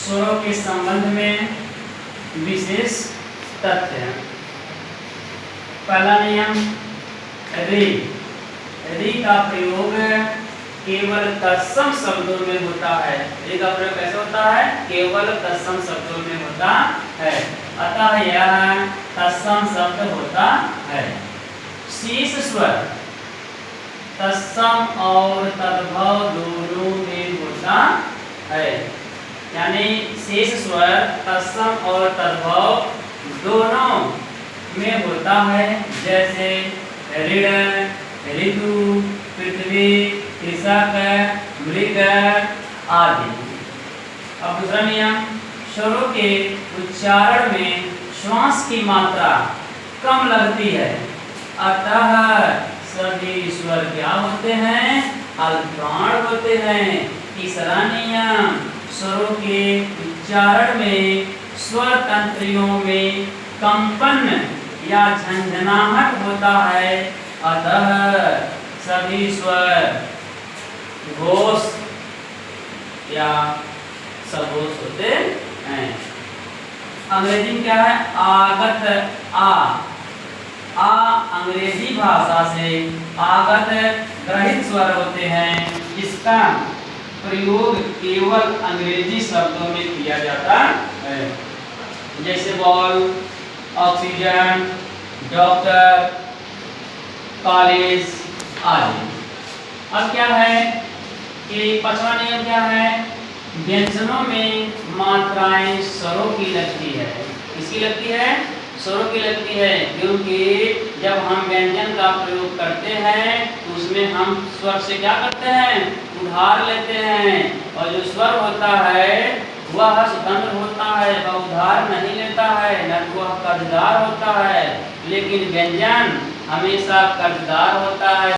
स्वरों के संबंध में विशेष तथ्य हैं। पहला नियम, रि। रि का प्रयोग केवल तत्सम शब्दों में होता है। रि का प्रयोग कैसे होता है? केवल तत्सम शब्दों में होता है, अतः यह तत्सम शब्द होता है। शेष स्वर तत्सम और तद्भव दोनों में होता है, यानी शेष स्वर तत्सम और तद्भव दोनों में होता है, जैसे ऋण, ऋतु, पृथ्वी, कृषक, मृग आदि। अब दूसरा नियम, स्वरों के उच्चारण में श्वास की मात्रा कम लगती है, अतः सभी स्वर क्या होते हैं? अल्पाण होते हैं। तीसरा नियम, स्वरों के उच्चारण में स्वर तंत्रियों में कंपन या झंझनाहट होता है, अतः सभी स्वर घोष या सघोष होते हैं। अंग्रेजी में क्या है? आगत आ अंग्रेजी भाषा से आगत ग्रहित स्वर होते हैं, जिसका प्रयोग केवल अंग्रेजी शब्दों में किया जाता है, जैसे बॉल, ऑक्सीजन, डॉक्टर, कॉलेज आदि। अब क्या है कि पांचवा नियम क्या है? व्यंजनों में मात्राएं स्वरों की लगती है। किसकी लगती है? स्वरों की लगती है, क्योंकि जब हम व्यंजन का प्रयोग करते हैं तो उसमें हम स्वर से क्या करते हैं? उधार लेते हैं, और जो स्वर होता है वह स्वतंत्र होता है, वह उधार नहीं लेता है, न वह कर्जदार होता है, लेकिन व्यंजन हमेशा कर्जदार होता है।